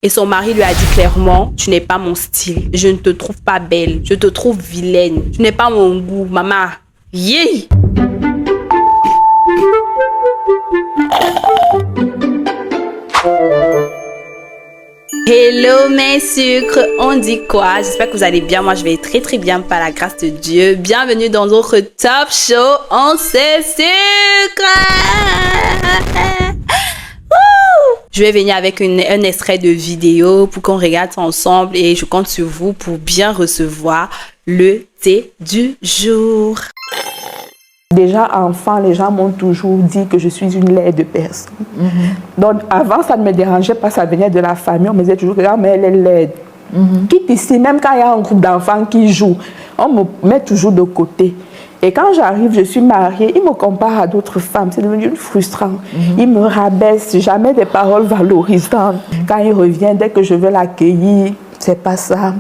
Et son mari lui a dit clairement, tu n'es pas mon style. Je ne te trouve pas belle. Je te trouve vilaine. Tu n'es pas mon goût, maman. Yeah! Hello mes sucres, on dit quoi? J'espère que vous allez bien, moi je vais très très bien par la grâce de Dieu. Bienvenue dans notre top show, on se sucre! Je vais venir avec un extrait de vidéo pour qu'on regarde ça ensemble et je compte sur vous pour bien recevoir le thé du jour. Déjà, enfant, les gens m'ont toujours dit que je suis une laide personne. Donc, avant, ça ne me dérangeait pas, ça venait de la famille. On me disait toujours que mais elle est laide. Quitte ici, même quand il y a un groupe d'enfants qui jouent, on me met toujours de côté. Et quand j'arrive, je suis mariée, ils me comparent à d'autres femmes. C'est devenu frustrant. Ils me rabaissent, jamais des paroles valorisantes. Quand il revient, dès que je veux l'accueillir, c'est pas ça.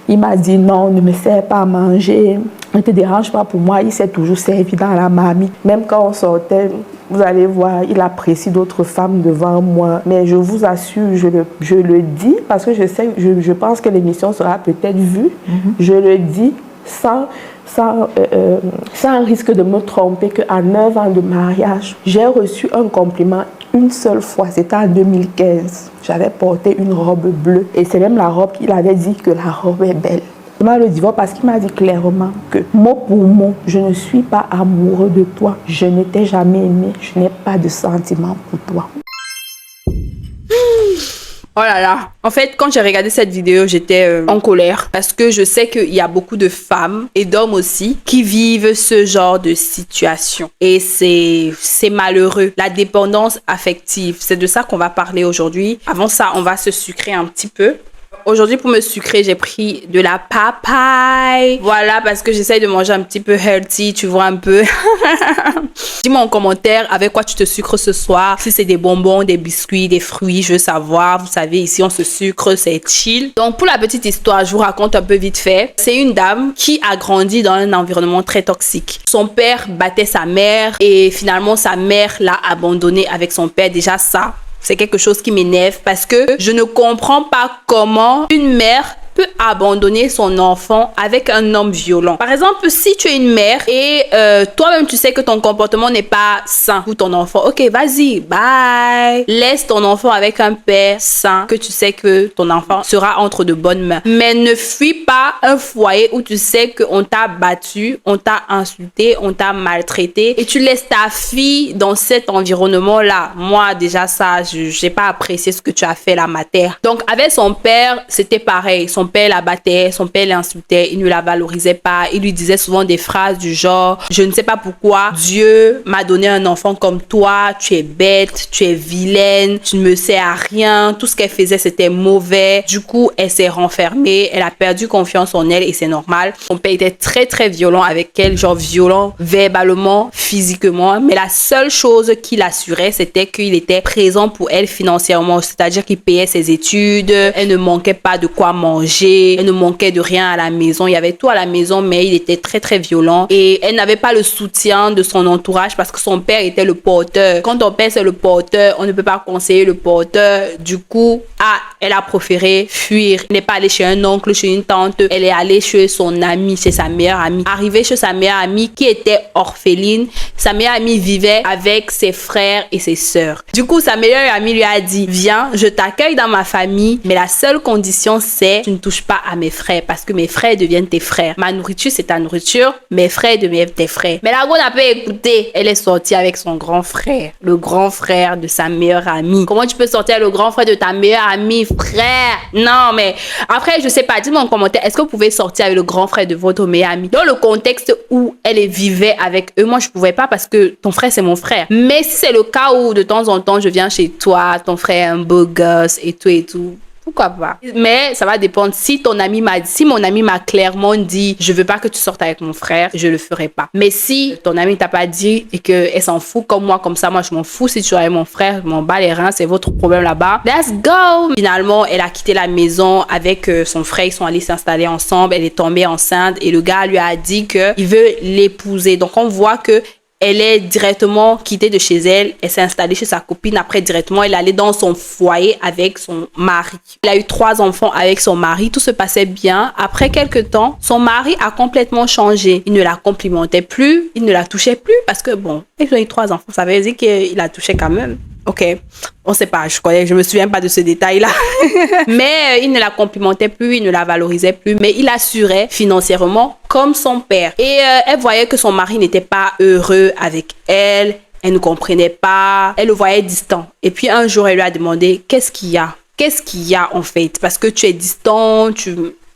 Il m'a dit non, ne me sers pas à manger. Ne te dérange pas pour moi. Il s'est toujours servi dans la marmite. Même quand on sortait, vous allez voir, il apprécie d'autres femmes devant moi. Mais je vous assure, je le dis parce que je pense que l'émission sera peut-être vue. Je le dis sans risque de me tromper qu'à 9 ans de mariage, j'ai reçu un compliment une seule fois, c'était en 2015. J'avais porté une robe bleue et c'est même la robe qu'il avait dit que la robe est belle. Il m'a le divorce parce qu'il m'a dit clairement que mot pour mot, je ne suis pas amoureux de toi, je ne t'ai jamais aimé, je n'ai pas de sentiments pour toi. Oh là là. En fait, quand j'ai regardé cette vidéo, j'étais en colère parce que je sais qu'il y a beaucoup de femmes et d'hommes aussi qui vivent ce genre de situation. Et c'est malheureux. La dépendance affective, c'est de ça qu'on va parler aujourd'hui. Avant ça, on va se sucrer un petit peu. Aujourd'hui, pour me sucrer, j'ai pris de la papaye. Voilà, parce que j'essaye de manger un petit peu healthy, tu vois un peu. Dis-moi en commentaire avec quoi tu te sucres ce soir. Si c'est des bonbons, des biscuits, des fruits, je veux savoir. Vous savez, ici, on se sucre, c'est chill. Donc, pour la petite histoire, je vous raconte un peu vite fait. C'est une dame qui a grandi dans un environnement très toxique. Son père battait sa mère et finalement, sa mère l'a abandonné avec son père. Déjà, ça, c'est quelque chose qui m'énerve parce que je ne comprends pas comment une mère peut abandonner son enfant avec un homme violent. Par exemple, si tu es une mère et toi-même tu sais que ton comportement n'est pas sain pour ton enfant, ok, vas-y, bye. Laisse ton enfant avec un père sain que tu sais que ton enfant sera entre de bonnes mains. Mais ne fuis pas un foyer où tu sais qu'on t'a battu, on t'a insulté, on t'a maltraité et tu laisses ta fille dans cet environnement-là. Moi, déjà ça, je n'ai pas apprécié ce que tu as fait là, ma terre. Donc, avec son père, c'était pareil. Son père la battait, son père l'insultait, il ne la valorisait pas, il lui disait souvent des phrases du genre « Je ne sais pas pourquoi Dieu m'a donné un enfant comme toi, tu es bête, tu es vilaine, tu ne me sers à rien. » Tout ce qu'elle faisait, c'était mauvais. Du coup, elle s'est renfermée, elle a perdu confiance en elle et c'est normal. Son père était très très violent avec elle, genre violent verbalement, physiquement, mais la seule chose qu'il assurait, c'était qu'il était présent pour elle financièrement, c'est-à-dire qu'il payait ses études, elle ne manquait pas de quoi manger, elle ne manquait de rien à la maison, il y avait tout à la maison, mais il était très très violent et elle n'avait pas le soutien de son entourage parce que son père était le porteur. Quand ton père c'est le porteur, on ne peut pas conseiller le porteur. Du coup, elle a préféré fuir. Elle n'est pas allée chez un oncle, chez une tante, elle est allée chez son amie, chez sa meilleure amie. Arrivée chez sa meilleure amie qui était orpheline, sa meilleure amie vivait avec ses frères et ses sœurs. Du coup, sa meilleure amie lui a dit « Viens, je t'accueille dans ma famille, mais la seule condition c'est tu ne touches pas à mes frères parce que mes frères deviennent tes frères. Ma nourriture, c'est ta nourriture. Mes frères deviennent tes frères. » Mais la go n'a pas écouté. Elle est sortie avec son grand frère, le grand frère de sa meilleure amie. Comment tu peux sortir le grand frère de ta meilleure amie, frère? Non, mais après, je sais pas. Dis-moi en commentaire, est-ce que vous pouvez sortir avec le grand frère de votre meilleure amie? Dans le contexte où elle vivait avec eux, moi, je pouvais pas parce que ton frère, c'est mon frère. Mais si c'est le cas où de temps en temps, je viens chez toi, ton frère est un beau gosse et tout. Pourquoi pas? Mais ça va dépendre. Si mon ami m'a clairement dit je veux pas que tu sortes avec mon frère, je le ferai pas. Mais si ton ami t'a pas dit et qu'elle s'en fout comme moi, comme ça, moi je m'en fous. Si tu es avec mon frère, je m'en bats les reins, c'est votre problème là-bas. Let's go! Finalement, elle a quitté la maison avec son frère. Ils sont allés s'installer ensemble. Elle est tombée enceinte et le gars lui a dit qu'il veut l'épouser. Donc on voit que elle est directement quittée de chez elle. Elle s'est installée chez sa copine. Après, directement, elle est allée dans son foyer avec son mari. Elle a eu 3 enfants avec son mari. Tout se passait bien. Après quelques temps, son mari a complètement changé. Il ne la complimentait plus. Il ne la touchait plus parce que, bon, ils ont eu 3 enfants. Ça veut dire qu'il la touchait quand même. Ok, on sait pas, je me souviens pas de ce détail-là. Mais il ne la complimentait plus, il ne la valorisait plus, mais il assurait financièrement comme son père. Et elle voyait que son mari n'était pas heureux avec elle, elle ne comprenait pas, elle le voyait distant. Et puis un jour, elle lui a demandé, qu'est-ce qu'il y a? Qu'est-ce qu'il y a en fait? Parce que tu es distant,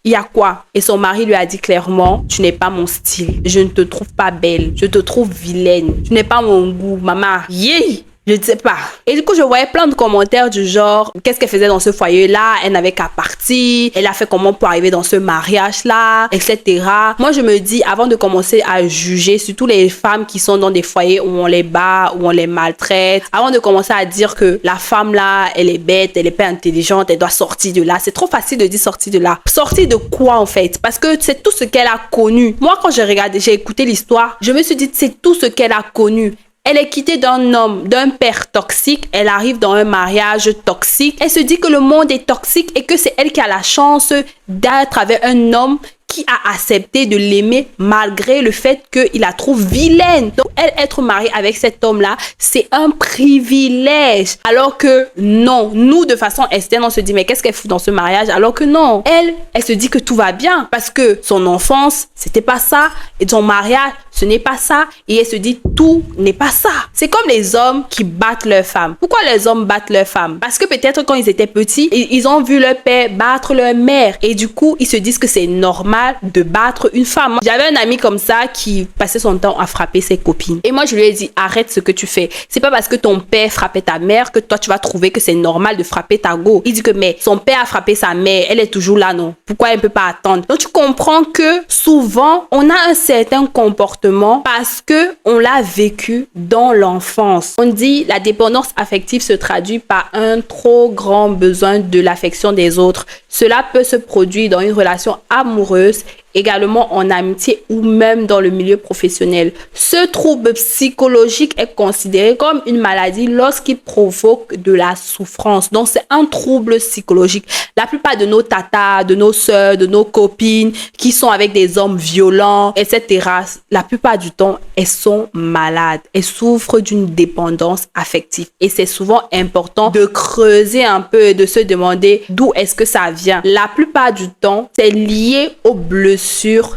il y a quoi? Et son mari lui a dit clairement, tu n'es pas mon style, je ne te trouve pas belle, je te trouve vilaine, tu n'es pas mon goût, maman. Yeah! Je ne sais pas. Et du coup, je voyais plein de commentaires du genre, qu'est-ce qu'elle faisait dans ce foyer-là? Elle n'avait qu'à partir. Elle a fait comment pour arriver dans ce mariage-là? Etc. Moi, je me dis, avant de commencer à juger, surtout les femmes qui sont dans des foyers où on les bat, où on les maltraite, avant de commencer à dire que la femme-là, elle est bête, elle est pas intelligente, elle doit sortir de là. C'est trop facile de dire sortir de là. Sortir de quoi, en fait? Parce que c'est tout ce qu'elle a connu. Moi, quand j'ai écouté l'histoire, je me suis dit, c'est tout ce qu'elle a connu. Elle est quittée d'un homme, d'un père toxique. Elle arrive dans un mariage toxique. Elle se dit que le monde est toxique et que c'est elle qui a la chance d'être avec un homme qui a accepté de l'aimer malgré le fait qu'il la trouve vilaine. Donc, elle, être mariée avec cet homme-là, c'est un privilège. Alors que non, nous, de façon externe, on se dit, mais qu'est-ce qu'elle fout dans ce mariage? Alors que non, elle se dit que tout va bien parce que son enfance, c'était pas ça. Et son mariage, ce n'est pas ça. Et elle se dit, tout n'est pas ça. C'est comme les hommes qui battent leurs femmes. Pourquoi les hommes battent leurs femmes? Parce que peut-être quand ils étaient petits, ils ont vu leur père battre leur mère. Et du coup, ils se disent que c'est normal de battre une femme. J'avais un ami comme ça qui passait son temps à frapper ses copines. Et moi, je lui ai dit, arrête ce que tu fais. C'est pas parce que ton père frappait ta mère que toi, tu vas trouver que c'est normal de frapper ta go. Il dit que, mais son père a frappé sa mère. Elle est toujours là, non? Pourquoi elle ne peut pas attendre? Donc, tu comprends que souvent, on a un certain comportement parce que on l'a vécu dans l'enfance. On dit, la dépendance affective se traduit par un trop grand besoin de l'affection des autres. Cela peut se produire dans une relation amoureuse, également en amitié ou même dans le milieu professionnel. Ce trouble psychologique est considéré comme une maladie lorsqu'il provoque de la souffrance. Donc, c'est un trouble psychologique. La plupart de nos tatas, de nos sœurs, de nos copines qui sont avec des hommes violents, etc., la plupart du temps, elles sont malades. Elles souffrent d'une dépendance affective. Et c'est souvent important de creuser un peu et de se demander d'où est-ce que ça vient. La plupart du temps, c'est lié aux blessures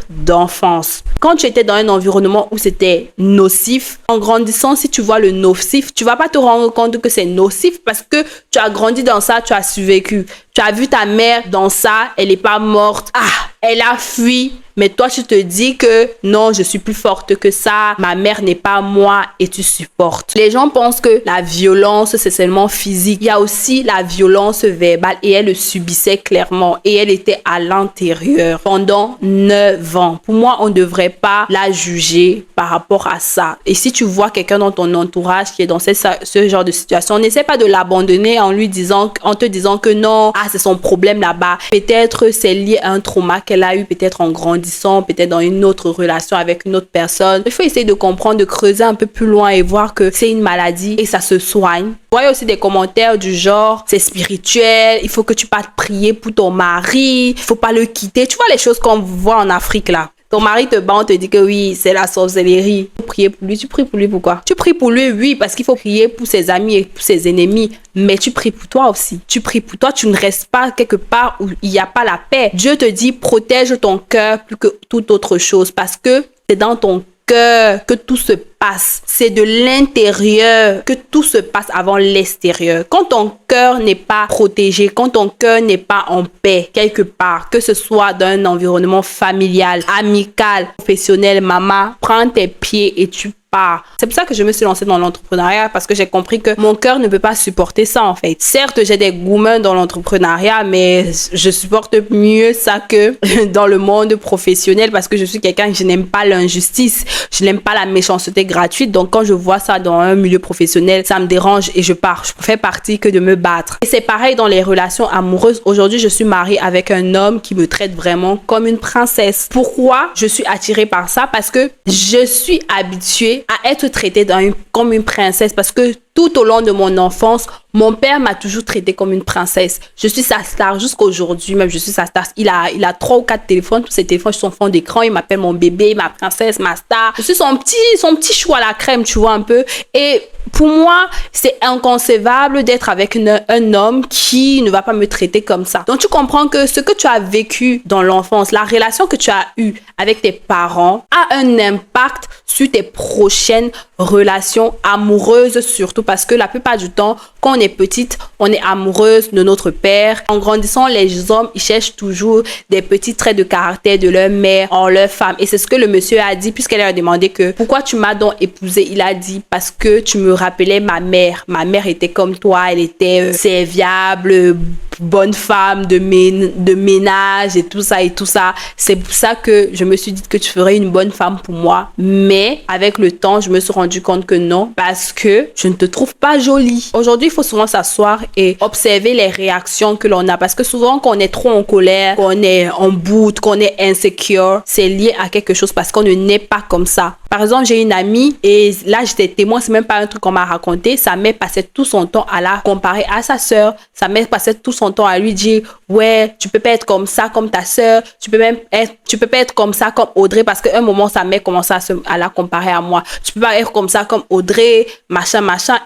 d'enfance. Quand tu étais dans un environnement où c'était nocif, en grandissant, si tu vois le nocif, tu vas pas te rendre compte que c'est nocif parce que tu as grandi dans ça, tu as survécu. Tu as vu ta mère dans ça, elle est pas morte. Ah, elle a fui. Mais toi, tu te dis que non, je suis plus forte que ça. Ma mère n'est pas moi et tu supportes. Les gens pensent que la violence, c'est seulement physique. Il y a aussi la violence verbale et elle le subissait clairement. Et elle était à l'intérieur pendant 9 ans. Pour moi, on ne devrait pas la juger par rapport à ça. Et si tu vois quelqu'un dans ton entourage qui est dans ce genre de situation, n'essaie pas de l'abandonner en te disant que non, c'est son problème là-bas. Peut-être c'est lié à un trauma qu'elle a eu, peut-être en grandissant, peut-être dans une autre relation avec une autre personne. Il faut essayer de comprendre, de creuser un peu plus loin et voir que c'est une maladie et ça se soigne. Vous voyez aussi des commentaires du genre, c'est spirituel, il faut que tu partes prier pour ton mari, il faut pas le quitter. Tu vois les choses qu'on voit en Afrique là. Ton mari te bat, on te dit que oui, c'est la sorcellerie. Tu pries pour lui. Tu pries pour lui pourquoi? Tu pries pour lui, oui, parce qu'il faut prier pour ses amis et pour ses ennemis. Mais tu pries pour toi aussi. Tu pries pour toi, tu ne restes pas quelque part où il n'y a pas la paix. Dieu te dit, protège ton cœur plus que toute autre chose parce que c'est dans ton cœur que tout se passe. C'est de l'intérieur que tout se passe avant l'extérieur. Quand ton cœur n'est pas protégé, quand ton cœur n'est pas en paix quelque part, que ce soit dans un environnement familial, amical, professionnel, maman, prends tes pieds et tu pars. C'est pour ça que je me suis lancée dans l'entrepreneuriat parce que j'ai compris que mon cœur ne peut pas supporter ça en fait. Certes, j'ai des gourmands dans l'entrepreneuriat, mais je supporte mieux ça que dans le monde professionnel parce que je suis quelqu'un, je n'aime pas l'injustice, je n'aime pas la méchanceté gratuite. Donc quand je vois ça dans un milieu professionnel, ça me dérange et je pars. Je fais partie que de me battre. Et c'est pareil dans les relations amoureuses. Aujourd'hui, je suis mariée avec un homme qui me traite vraiment comme une princesse. Pourquoi je suis attirée par ça? Parce que je suis habituée habituée à être traitée comme une princesse parce que tout au long de mon enfance, mon père m'a toujours traitée comme une princesse. Je suis sa star jusqu'à aujourd'hui, même je suis sa star. Il a 3 ou 4 téléphones, tous ses téléphones sont fond d'écran. Il m'appelle mon bébé, ma princesse, ma star. Je suis son petit chou à la crème, tu vois un peu. Et pour moi, c'est inconcevable d'être avec un homme qui ne va pas me traiter comme ça. Donc tu comprends que ce que tu as vécu dans l'enfance, la relation que tu as eue avec tes parents a un impact sur tes prochaines relations amoureuses surtout parce que la plupart du temps, quand on est petite, on est amoureuse de notre père. En grandissant, les hommes, ils cherchent toujours des petits traits de caractère de leur mère en leur femme. Et c'est ce que le monsieur a dit puisqu'elle a demandé que pourquoi tu m'as donc épousée. Il a dit parce que tu me rappelais ma mère. Ma mère était comme toi, elle était serviable, bonne femme de ménage et tout ça et tout ça. C'est pour ça que je me suis dit que tu ferais une bonne femme pour moi. Mais avec le temps, je me suis rendu compte que non, parce que je ne te trouve pas jolie. Aujourd'hui, il faut souvent s'asseoir et observer les réactions que l'on a parce que souvent quand on est trop en colère, qu'on est en bout, qu'on est insecure, c'est lié à quelque chose parce qu'on ne naît pas comme ça. Par exemple, j'ai une amie et là j'étais témoin, c'est même pas un truc qu'on m'a raconté. Sa mère passait tout son temps à la comparer à sa sœur. Sa mère passait tout son temps à lui dire ouais, tu peux pas être comme ça comme ta sœur, tu peux pas être comme ça comme Audrey parce qu'à un moment sa mère commençait à la comparer à moi. Tu peux pas être comme ça comme Audrey, machin.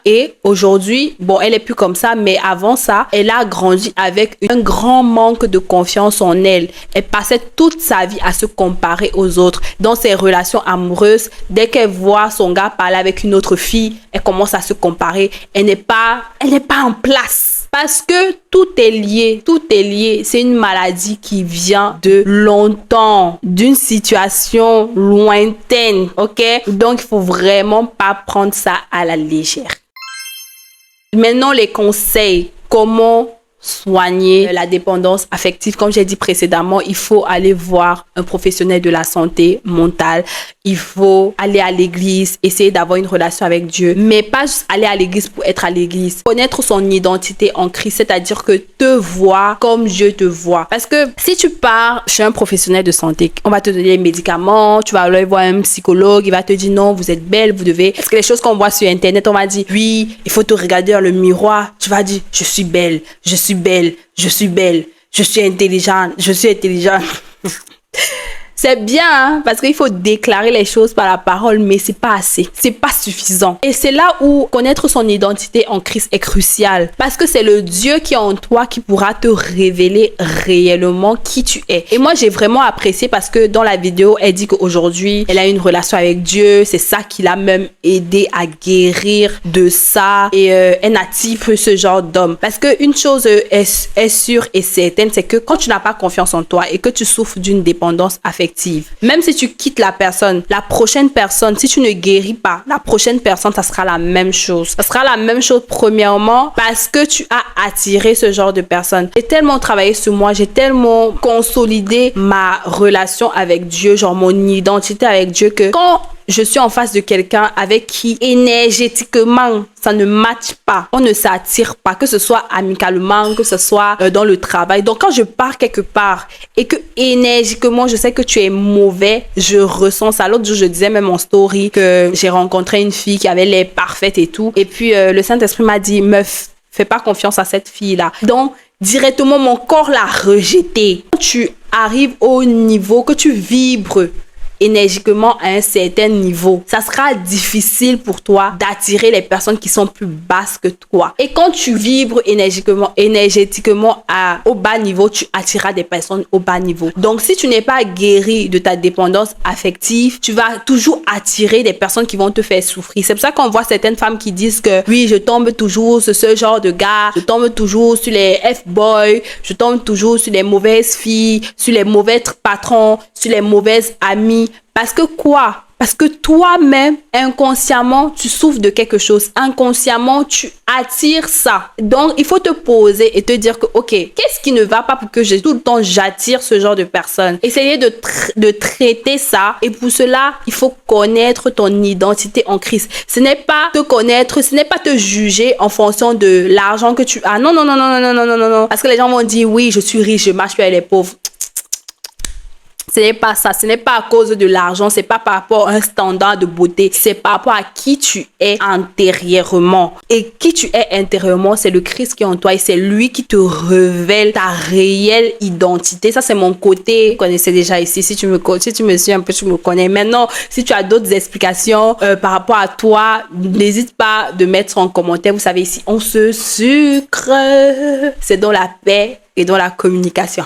Et aujourd'hui, bon, elle est plus comme ça, mais avant ça, elle a grandi avec un grand manque de confiance en elle. Elle passait toute sa vie à se comparer aux autres. Dans ses relations amoureuses, dès qu'elle voit son gars parler avec une autre fille, elle commence à se comparer. Elle n'est pas en place. Parce que tout est lié. C'est une maladie qui vient de longtemps, d'une situation lointaine, ok? Donc, il faut vraiment pas prendre ça à la légère. Maintenant, les conseils. Comment soigner la dépendance affective? Comme j'ai dit précédemment, il faut aller voir un professionnel de la santé mentale. Il faut aller à l'église, essayer d'avoir une relation avec Dieu, mais pas juste aller à l'église pour être à l'église. Connaître son identité en Christ, c'est-à-dire que te voir comme Dieu te voit. Parce que si tu pars chez un professionnel de santé, on va te donner des médicaments, tu vas aller voir un psychologue, il va te dire non, vous êtes belle, vous devez... Parce que les choses qu'on voit sur Internet, on va dire oui, il faut te regarder dans le miroir. Tu vas dire je suis belle, je suis intelligente. C'est bien, hein, parce qu'il faut déclarer les choses par la parole, mais c'est pas assez. C'est pas suffisant. Et c'est là où connaître son identité en Christ est crucial. Parce que c'est le Dieu qui est en toi qui pourra te révéler réellement qui tu es. Et moi, j'ai vraiment apprécié parce que dans la vidéo, elle dit qu'aujourd'hui, elle a une relation avec Dieu. C'est ça qui l'a même aidé à guérir de ça. Et elle n'attire plus ce genre d'homme. Parce qu'une chose est sûre et certaine, c'est que quand tu n'as pas confiance en toi et que tu souffres d'une dépendance affective, même si tu quittes la personne, la prochaine personne, si tu ne guéris pas, la prochaine personne, ça sera la même chose. Ça sera la même chose premièrement parce que tu as attiré ce genre de personne. J'ai tellement travaillé sur moi, j'ai tellement consolidé ma relation avec Dieu, genre mon identité avec Dieu que quand je suis en face de quelqu'un avec qui énergétiquement ça ne matche pas, on ne s'attire pas, que ce soit amicalement, que ce soit dans le travail. Donc quand je pars quelque part et que énergiquement je sais que tu es mauvais, je ressens ça. L'autre jour je disais même en story que j'ai rencontré une fille qui avait l'air parfaite et tout, et puis le Saint-Esprit m'a dit meuf, fais pas confiance à cette fille là. Donc directement mon corps l'a rejetée. Quand tu arrives au niveau que tu vibres énergiquement à un certain niveau, ça sera difficile pour toi d'attirer les personnes qui sont plus basses que toi. Et quand tu vibres énergétiquement au bas niveau, tu attireras des personnes au bas niveau. Donc, si tu n'es pas guéri de ta dépendance affective, tu vas toujours attirer des personnes qui vont te faire souffrir. C'est pour ça qu'on voit certaines femmes qui disent que oui, je tombe toujours sur ce genre de gars, je tombe toujours sur les F-boys, je tombe toujours sur les mauvaises filles, sur les mauvais patrons, sur les mauvaises amies. Parce que quoi? Parce que toi-même, inconsciemment, tu souffres de quelque chose. Inconsciemment, tu attires ça. Donc, il faut te poser et te dire que, ok, qu'est-ce qui ne va pas pour que tout le temps j'attire ce genre de personnes? Essayer de traiter ça. Et pour cela, il faut connaître ton identité en Christ. Ce n'est pas te connaître, ce n'est pas te juger en fonction de l'argent que tu as. Non. Parce que les gens vont dire, oui, je suis riche, je marche plus avec les pauvres. Ce n'est pas ça. Ce n'est pas à cause de l'argent. C'est pas par rapport à un standard de beauté. C'est par rapport à qui tu es intérieurement. Et qui tu es intérieurement, c'est le Christ qui est en toi et c'est lui qui te révèle ta réelle identité. Ça, c'est mon côté. Vous connaissez déjà ici. Si tu me suis un peu, tu me connais. Maintenant, si tu as d'autres explications par rapport à toi, n'hésite pas de mettre en commentaire. Vous savez, ici, on se sucre. C'est dans la paix et dans la communication.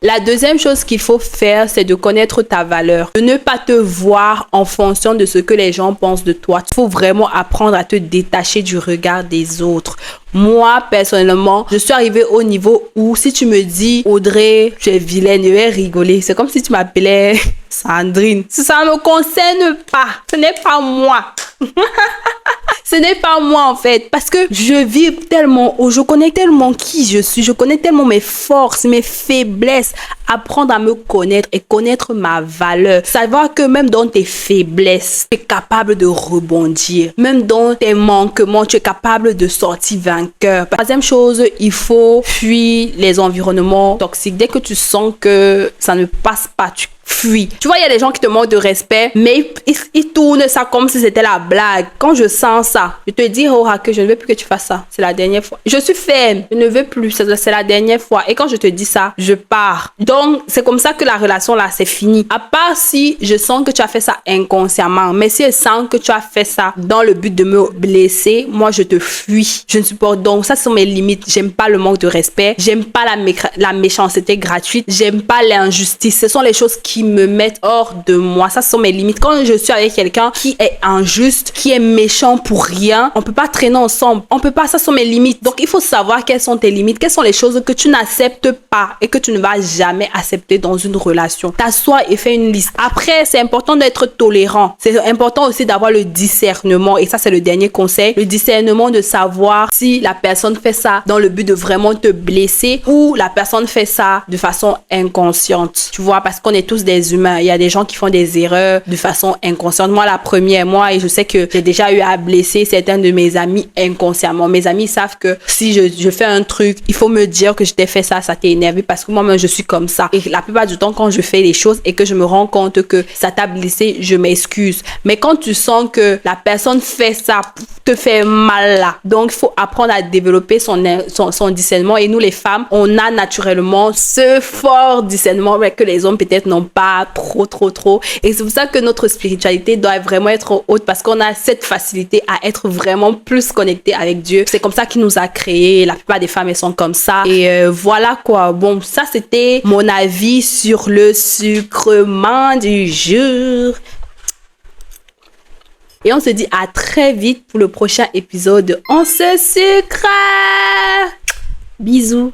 La deuxième chose qu'il faut faire, c'est de connaître ta valeur. De ne pas te voir en fonction de ce que les gens pensent de toi. Il faut vraiment apprendre à te détacher du regard des autres. Moi, personnellement, je suis arrivée au niveau où si tu me dis, Audrey, tu es vilaine, je vais rigoler. C'est comme si tu m'appelais Sandrine. Ça ne me concerne pas. Ce n'est pas moi. Ce n'est pas moi en fait, parce que je vis tellement haut, je connais tellement qui je suis, je connais tellement mes forces, mes faiblesses. Apprendre à me connaître et connaître ma valeur. Savoir que même dans tes faiblesses, tu es capable de rebondir. Même dans tes manquements, tu es capable de sortir vainqueur. Troisième chose, il faut fuir les environnements toxiques. Dès que tu sens que ça ne passe pas, tu fuis. Tu vois, il y a des gens qui te manquent de respect, mais ils tournent ça comme si c'était la blague. Quand je sens ça, je te dis, oh, que je ne veux plus que tu fasses ça. C'est la dernière fois. Je suis ferme. Je ne veux plus. C'est la dernière fois. Et quand je te dis ça, je pars. Donc, c'est comme ça que la relation là, c'est fini. À part si je sens que tu as fait ça inconsciemment. Mais si je sens que tu as fait ça dans le but de me blesser, moi, je te fuis. Je ne supporte donc. Ça, ce sont mes limites. J'aime pas le manque de respect. J'aime pas la méchanceté gratuite. J'aime pas l'injustice. Ce sont les choses qui me mettent hors de moi. Ça, ce sont mes limites. Quand je suis avec quelqu'un qui est injuste, qui est méchant pour rien, on peut pas traîner ensemble. On peut pas. Ça, ce sont mes limites. Donc, il faut savoir quelles sont tes limites. Quelles sont les choses que tu n'acceptes pas et que tu ne vas jamais accepter dans une relation. T'assois et fais une liste. Après, c'est important d'être tolérant. C'est important aussi d'avoir le discernement. Et ça, c'est le dernier conseil. Le discernement de savoir si la personne fait ça dans le but de vraiment te blesser ou la personne fait ça de façon inconsciente. Tu vois, parce qu'on est tous des humains. Il y a des gens qui font des erreurs de façon inconsciente. Moi, la première, et je sais que j'ai déjà eu à blesser certains de mes amis inconsciemment. Mes amis savent que si je fais un truc, il faut me dire que je t'ai fait ça t'a énervé parce que moi-même, je suis comme ça. Et la plupart du temps, quand je fais les choses et que je me rends compte que ça t'a blessé, je m'excuse. Mais quand tu sens que la personne fait ça pour te faire mal là, donc il faut apprendre à développer son discernement. Et nous, les femmes, on a naturellement ce fort discernement mais que les hommes peut-être n'ont pas trop. Et c'est pour ça que notre spiritualité doit vraiment être haute parce qu'on a cette facilité à être vraiment plus connecté avec Dieu. C'est comme ça qu'il nous a créés. La plupart des femmes, elles sont comme ça. Et voilà quoi. Bon, ça, c'était mon avis sur le sucrement du jour. Et on se dit à très vite pour le prochain épisode de On se sucre. Bisous.